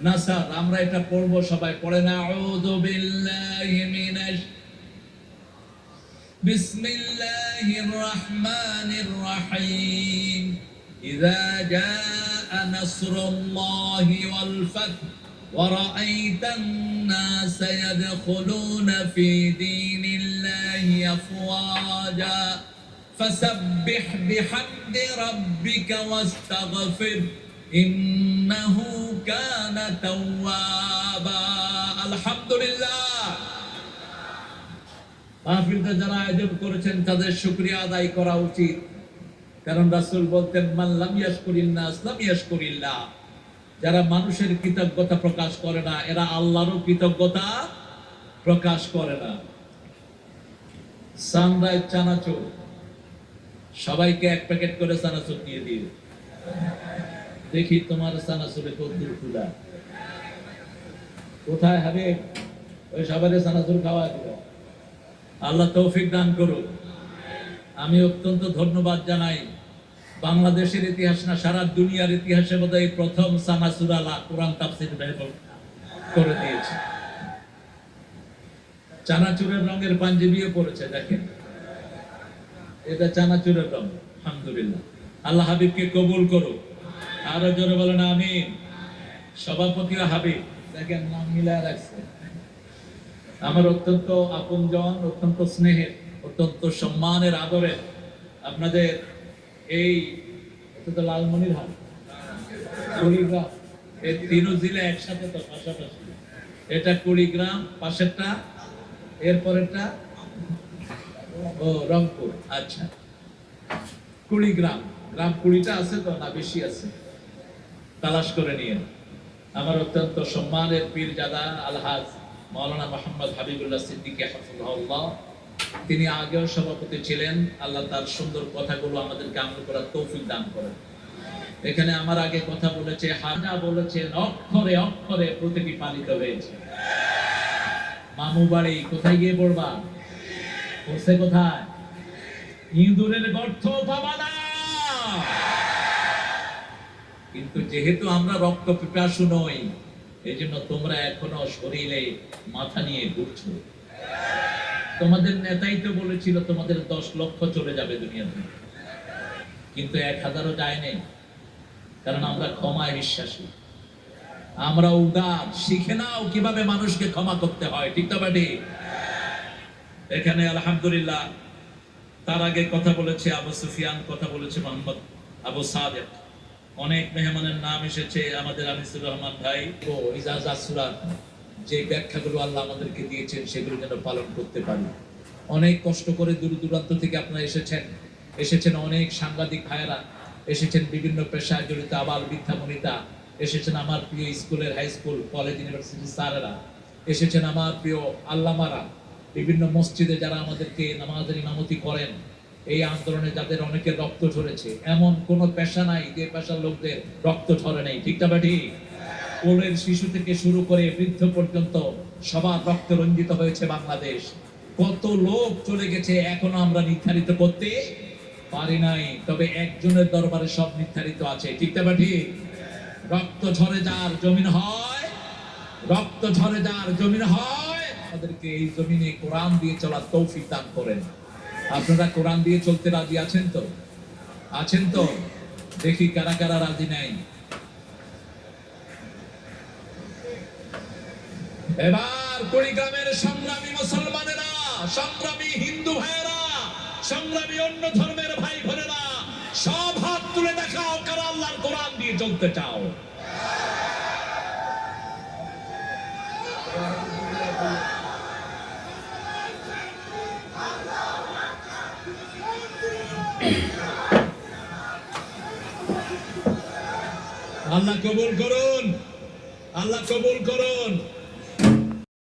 না স্যার, আমরা এটা পড়বো, সবাই পড়ে না। আউযু বিল্লাহি মিনাশ বিসমিল্লাহির রহমানির রহিম। ইযা জাআ নাসরুল্লাহি ওয়াল ফাth ওয়া রাআইতান নাসা ইয়াদখুলুনা ফি দীনিল্লাহি আফওয়াজা ফাসাব্বিহ বিহামদি রাব্বিকা ওয়াস্তাগফির ইন্নাহু কানা তাওয়াবা। আলহামদুলিল্লাহ। মাহফিলটা যারা আয়োজন করেছেন তাদের শুকরিয়া আদায় করা উচিত, কারণ রাসূল বলতেন মান লাম ইয়াশকুরিন নাস লাম ইয়াশকুরিল্লাহ। যারা মানুষের কৃতজ্ঞতা প্রকাশ করে না, এরা আল্লাহরও কৃতজ্ঞতা প্রকাশ করে না। সানরাইজ চানাচুর, সবাইকে এক প্যাকেট করে চানাচুর দিয়ে দিও। দেখি তোমার চানাচুরে কদ্দুর ফুলা কোথায় হবে, ওই সবারে চানাচুর খাওয়া দিল। আল্লাহ তৌফিক দান করুক। আমি অত্যন্ত ধন্যবাদ জানাই, বাংলাদেশের ইতিহাস না সারা দুনিয়ার ইতিহাসে বোধহয় প্রথম চানাচুর আলা কোরআন তাফসীর করে দিয়েছে। চানাচুরের রঙের পাঞ্জাবিও পড়েছে, দেখেন এটা চানাচুরের রং। আলহামদুলিল্লাহ, আল্লাহ হাবিবকে কবুল করুক। আরো জোরে বলেন আমিন। সভাপতি হাবিব দেখেন নাম মিলা রাখছে। আমার অত্যন্ত আপনজন, অত্যন্ত স্নেহের, অত্যন্ত সম্মানের, আদরের আপনাদের এই লালমনিরহাট, কুড়িগ্রাম, এই তিন জেলা একসাথে তো পাশাপাশি। এটা কুড়িগ্রাম, পাশেরটা, এরপরেরটা ও রংপুর। আচ্ছা, কুড়িগ্রাম, গ্রাম 20টা আছে তো না বেশি আছে, তালাশ করে নিয়ে। আমার অত্যন্ত সম্মানের পীরজাদা আলহাজ মাওলানা মোহাম্মদ হাবিবুল্লাহ সিদ্দিকী হাফিজাহুল্লাহ, তিনি আগেও সভাপতি ছিলেন। আল্লাহ তার সুন্দর কথাগুলো আমাদেরকে আমল করার তৌফিক দান করেন। এখানে আমার আগে কথা বলেছে, হাজা বলেছেন, অক্ষরে অক্ষরে প্রতিটি পালিত হয়েছে। মামু বাড়ি কোথায় গিয়ে পড়বা, পড়ছে কোথায়? ইঁদুরের গর্ত পাবা না। কিন্তু যেহেতু আমরা রক্ত পিপাসু নই, এই জন্য তোমরা এখনো শরীরে মাথা নিয়ে ঘুরছো। তোমাদের নেতাই তো বলেছিল তোমাদের 10 লক্ষ চলে যাবে দুনিয়াতে, কিন্তু 1000ও যায় নাই, কারণ আমরা ক্ষমায় বিশ্বাসী, আমরা উদার। শিখে নাও কিভাবে মানুষকে ক্ষমা করতে হয়, ঠিক তো বাড়ি? এখানে আলহামদুলিল্লাহ তার আগে কথা বলেছে আবু সুফিয়ান, কথা বলেছে মোহাম্মদ আবু সাদেক, অনেক মেহমানের নাম এসেছে। আমাদের আনিসুর রহমান ভাই ও ইজাজা সুরাত, যে ব্যাখ্যাগুলো আল্লাহ আমাদেরকে দিয়েছেন সেগুলো যেন পালন করতে পারি। অনেক কষ্ট করে দূর দূরান্ত থেকে আপনারা এসেছেন অনেক সাংবাদিক ভাইয়েরা এসেছেন, বিভিন্ন পেশায় জড়িত আবাল বৃদ্ধা বনিতা এসেছেন, আমার প্রিয় স্কুলের, হাই স্কুল, কলেজ, ইউনিভার্সিটি স্যারেরা এসেছেন, আমার প্রিয় আল্লামারা, বিভিন্ন মসজিদে যারা আমাদেরকে নামাজের ইমামতি করেন। এই আন্দোলনে যাদের অনেকের রক্ত ঝরেছে, এমন কোন পেশা নাই যে পেশার লোকদের রক্ত ঝরে নেই, ঠিক না ঠিক? কোলের শিশু থেকে শুরু করে বৃদ্ধ পর্যন্ত সবার রক্ত রঞ্জিত হয়েছে বাংলাদেশ। কত লোক চলে গেছে এখনো আমরা নির্ধারিত করতে পারি নাই, তবে একজনের দরবারে সব নির্ধারিত আছে, ঠিক না ঠিক? রক্ত ঝরে যার জমিন হয়, রক্ত ঝরে যার জমিন হয়, আমাদেরকে এই জমিনে কোরআন দিয়ে চলার তৌফিক দান করেন। আপনারা কোরআন দিয়ে চলতে রাজি আছেন তো? আছেন তো? দেখি কারা কারা রাজি নাই। এবার কুড়িগ্রামের সংগ্রামী মুসলমানেরা, সংগ্রামী হিন্দু ভাইয়েরা, সংগ্রামী অন্য ধর্মের ভাই বোনেরা, সব হাত তুলে দেখাও কারা আল্লাহর কোরআন দিয়ে চলতে চাও। আল্লাহ কবুল করুন, আল্লাহ কবুল করুন।